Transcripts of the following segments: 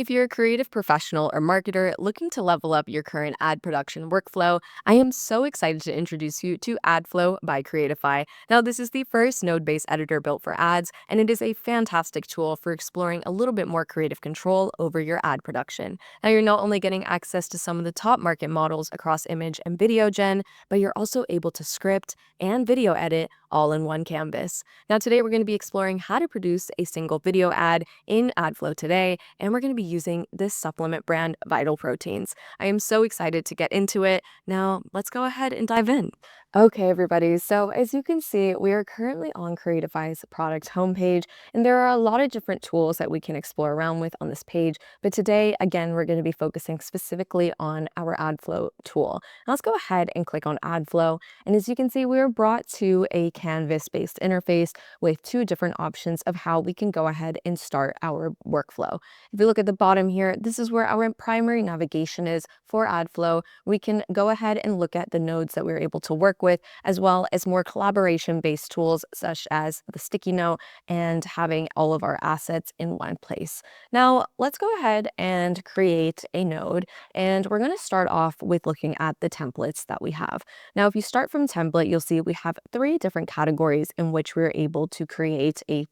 If you're a creative professional or marketer looking to level up your current ad production workflow, I am so excited to introduce you to Adflow by Creatify. Now, this is the first node-based editor built for ads, and it is a fantastic tool for exploring a little bit more creative control over your ad production. Now, you're not only getting access to some of the top market models across image and video gen, but you're also able to script and video edit all in one canvas. Now, today we're going to be exploring how to produce a single video ad in Adflow today, and we're going to be using this supplement brand, Vital Proteins. I am so excited to get into it. Now, let's go ahead and dive in. Okay, everybody. So as you can see, we are currently on Creatify's product homepage, and there are a lot of different tools that we can explore around with on this page. But today, again, we're going to be focusing specifically on our Adflow tool. Now, let's go ahead and click on Adflow. And as you can see, we are brought to a canvas-based interface with two different options of how we can go ahead and start our workflow. If you look at the bottom here, this is where our primary navigation is for Adflow. We can go ahead and look at the nodes that we're able to work with, as well as more collaboration-based tools such as the sticky note and having all of our assets in one place. Now, let's go ahead and create a node, and we're going to start off with looking at the templates that we have. Now, if you start from template, you'll see we have three different categories in which we're able to create a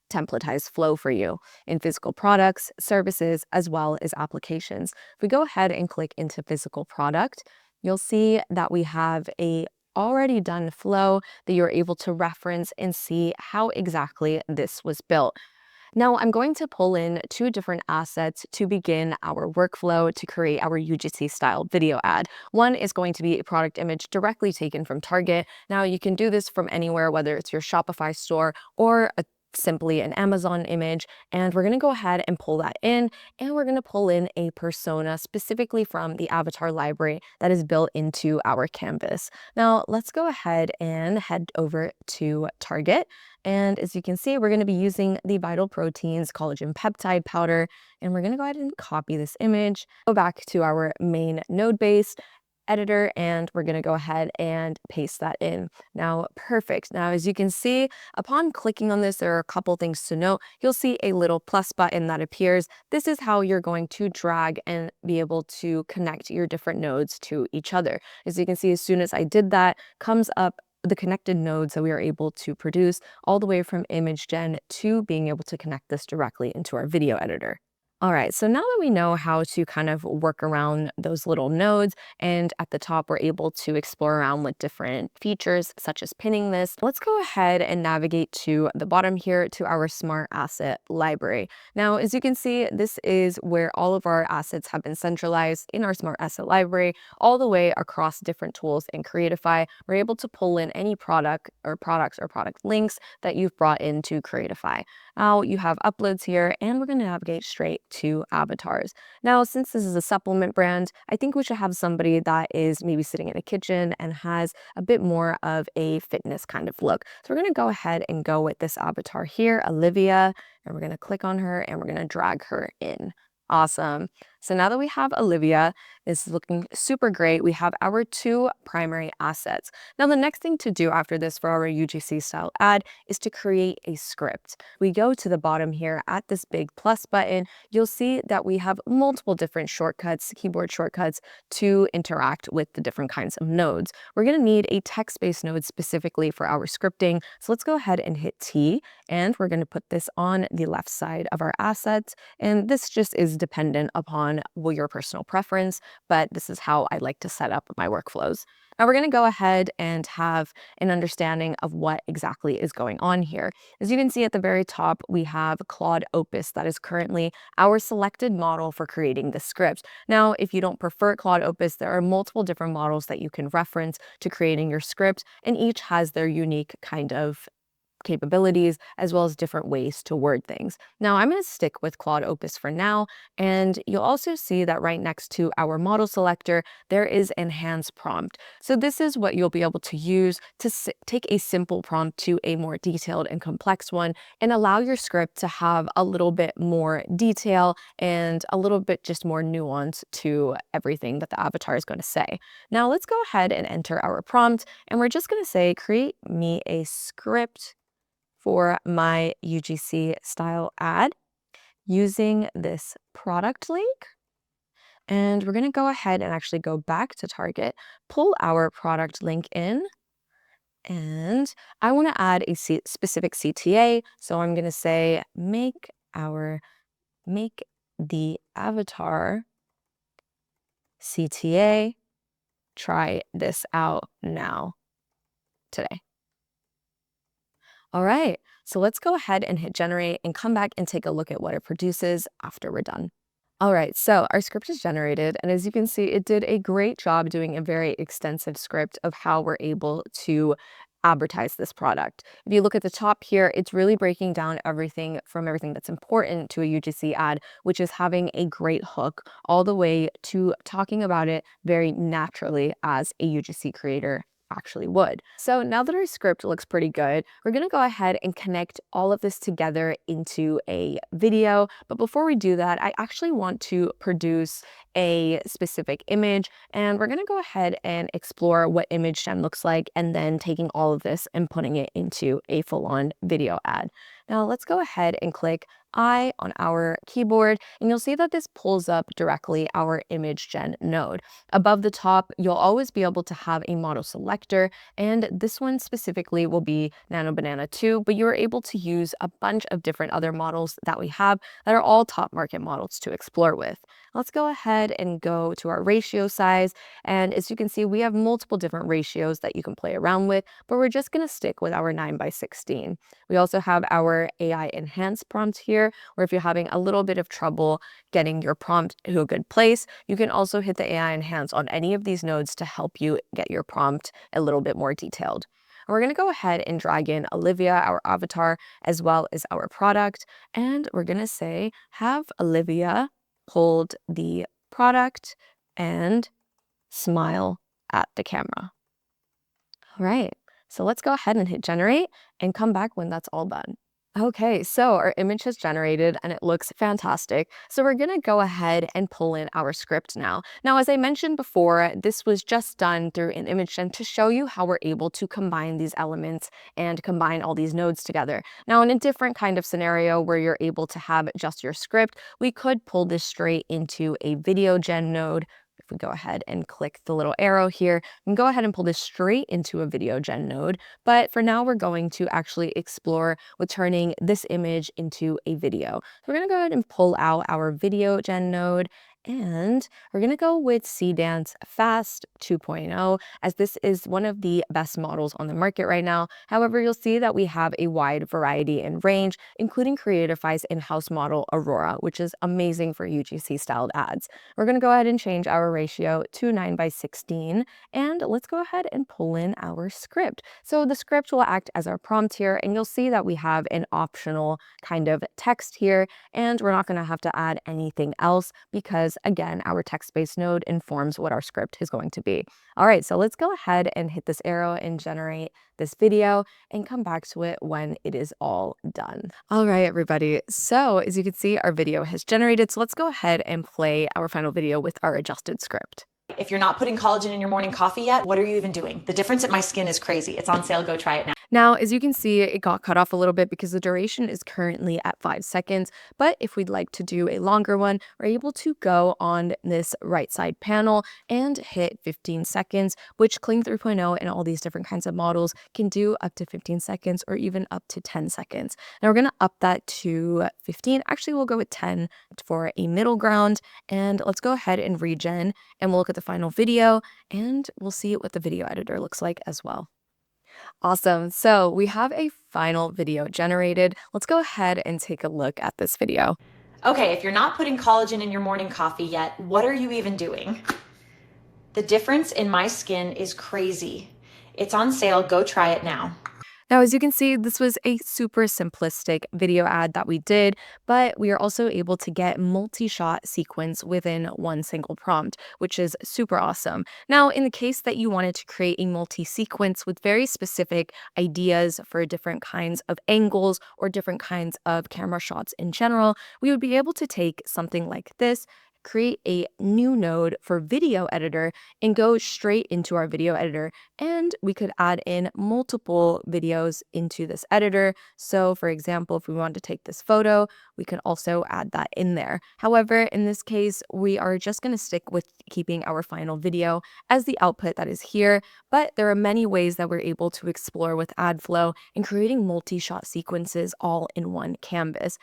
templatized flow for you in physical products, services, as well as applications. If we go ahead and click into physical product, you'll see that we have a already done flow that you're able to reference and see how exactly this was built. Now, I'm going to pull in two different assets to begin our workflow to create our UGC-style video ad. One is going to be a product image directly taken from Target. Now, you can do this from anywhere, whether it's your Shopify store or simply an Amazon image, and we're going to go ahead and pull that in, and we're going to pull in a persona specifically from the avatar library that is built into our canvas. Now, let's go ahead and head over to Target. And as you can see, we're going to be using the Vital Proteins collagen peptide powder, and we're going to go ahead and copy this image, go back to our main node base editor, and we're going to go ahead and paste that in. Now, perfect. Now, as you can see, upon clicking on this, there are a couple things to note. You'll see a little plus button that appears. This is how you're going to drag and be able to connect your different nodes to each other. As you can see, as soon as I did that, comes up the connected nodes that we are able to produce all the way from image gen to being able to connect this directly into our video editor. All right, so now that we know how to kind of work around those little nodes, and at the top we're able to explore around with different features such as pinning this, let's go ahead and navigate to the bottom here to our smart asset library. Now, as you can see, this is where all of our assets have been centralized in our smart asset library all the way across different tools in Creatify. We're able to pull in any product or products or product links that you've brought into Creatify. Now you have uploads here, and we're going to navigate straight to avatars. Now, since this is a supplement brand, I think we should have somebody that is maybe sitting in a kitchen and has a bit more of a fitness kind of look. So we're going to go ahead and go with this avatar here, Olivia, and we're going to click on her and we're going to drag her in. Awesome. So now that we have Olivia, this is looking super great. We have our two primary assets. Now, the next thing to do after this for our UGC style ad is to create a script. We go to the bottom here at this big plus button. You'll see that we have multiple different shortcuts, keyboard shortcuts to interact with the different kinds of nodes. We're going to need a text-based node specifically for our scripting. So let's go ahead and hit T, and we're going to put this on the left side of our assets. And this just is dependent upon your personal preference, but this is how I like to set up my workflows. Now we're going to go ahead and have an understanding of what exactly is going on here. As you can see at the very top, we have Claude Opus that is currently our selected model for creating the script. Now, if you don't prefer Claude Opus, there are multiple different models that you can reference to creating your script, and each has their unique kind of capabilities as well as different ways to word things. Now, I'm going to stick with Claude Opus for now, and you'll also see that right next to our model selector, there is enhanced prompt. So this is what you'll be able to use to take a simple prompt to a more detailed and complex one and allow your script to have a little bit more detail and a little bit just more nuance to everything that the avatar is going to say. Now, let's go ahead and enter our prompt, and we're just going to say, create me a script for my UGC style ad. using this product link. And we're going to go ahead and actually go back to Target, pull our product link in, and I want to add a specific CTA. So I'm going to say make the avatar CTA. Try this out now today. All right, so let's go ahead and hit generate and come back and take a look at what it produces after we're done. All right, so our script is generated, and as you can see, it did a great job doing a very extensive script of how we're able to advertise this product. If you look at the top here, it's really breaking down everything that's important to a UGC ad, which is having a great hook all the way to talking about it very naturally as a UGC creator actually would. So now that our script looks pretty good, we're going to go ahead and connect all of this together into a video. But before we do that, I actually want to produce a specific image, and we're going to go ahead and explore what image gen looks like, and then taking all of this and putting it into a full-on video ad. Now let's go ahead and click I on our keyboard, and you'll see that this pulls up directly our image gen node. Above the top, you'll always be able to have a model selector, and this one specifically will be Nano Banana 2, but you're able to use a bunch of different other models that we have that are all top market models to explore with. Let's go ahead and go to our ratio size, and as you can see, we have multiple different ratios that you can play around with, but we're just going to stick with our 9:16. We also have our AI enhanced prompt here, where if you're having a little bit of trouble getting your prompt to a good place, you can also hit the AI enhance on any of these nodes to help you get your prompt a little bit more detailed. And we're going to go ahead and drag in Olivia, our avatar, as well as our product, and we're going to say have Olivia hold the product and smile at the camera. All right, so let's go ahead and hit generate and come back when that's all done. Okay, so our image has generated and it looks fantastic. So we're gonna go ahead and pull in our script now. Now, as I mentioned before, this was just done through an image gen to show you how we're able to combine these elements and combine all these nodes together. Now, in a different kind of scenario where you're able to have just your script, we could pull this straight into a video gen node. If we go ahead and click the little arrow here, we can go ahead and pull this straight into a video gen node. But for now, we're going to actually explore with turning this image into a video. So we're going to go ahead and pull out our video gen node, and we're going to go with Seedance Fast 2.0, as this is one of the best models on the market right now. However, you'll see that we have a wide variety and range, including Creatify's in-house model Aurora, which is amazing for UGC-styled ads. We're going to go ahead and change our ratio to 9:16, and let's go ahead and pull in our script. So the script will act as our prompt here, and you'll see that we have an optional kind of text here, and we're not going to have to add anything else because, again, our text-based node informs what our script is going to be. All right, so let's go ahead and hit this arrow and generate this video and come back to it when it is all done. All right, everybody. So as you can see, our video has generated. So let's go ahead and play our final video with our adjusted script. If you're not putting collagen in your morning coffee yet, what are you even doing? The difference in my skin is crazy. It's on sale. Go try it now. Now, as you can see, it got cut off a little bit because the duration is currently at 5 seconds. But if we'd like to do a longer one, we're able to go on this right side panel and hit 15 seconds, which Kling 3.0 and all these different kinds of models can do up to 15 seconds or even up to 10 seconds. Now we're going to up that to 15. Actually, we'll go with 10 for a middle ground. And let's go ahead and regen, and we'll look at the final video, and we'll see what the video editor looks like as well. Awesome. So we have a final video generated. Let's go ahead and take a look at this video. Okay, if you're not putting collagen in your morning coffee yet, what are you even doing? The difference in my skin is crazy. It's on sale. Go try it now. Now, as you can see, this was a super simplistic video ad that we did, but we are also able to get multi-shot sequence within one single prompt, which is super awesome. Now, in the case that you wanted to create a multi-sequence with very specific ideas for different kinds of angles or different kinds of camera shots in general, we would be able to take something like this, create a new node for video editor and go straight into our video editor. And we could add in multiple videos into this editor. So for example, if we want to take this photo, we could also add that in there. However, in this case, we are just going to stick with keeping our final video as the output that is here, but there are many ways that we're able to explore with Adflow and creating multi-shot sequences all in one canvas.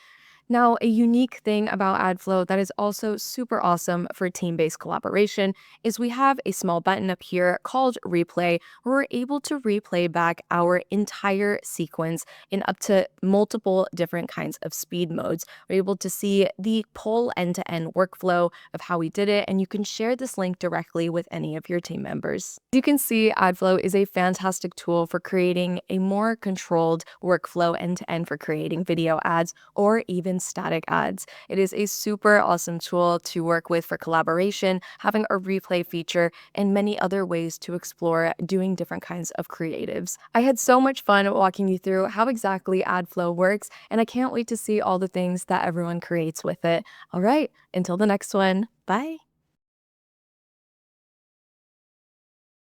Now, a unique thing about Adflow that is also super awesome for team-based collaboration is we have a small button up here called Replay, where we're able to replay back our entire sequence in up to multiple different kinds of speed modes. We're able to see the full end-to-end workflow of how we did it, and you can share this link directly with any of your team members. You can see Adflow is a fantastic tool for creating a more controlled workflow end-to-end for creating video ads or even static ads. It is a super awesome tool to work with for collaboration, having a replay feature, and many other ways to explore doing different kinds of creatives. I had so much fun walking you through how exactly Adflow works, and I can't wait to see all the things that everyone creates with it. All right, until the next one, bye.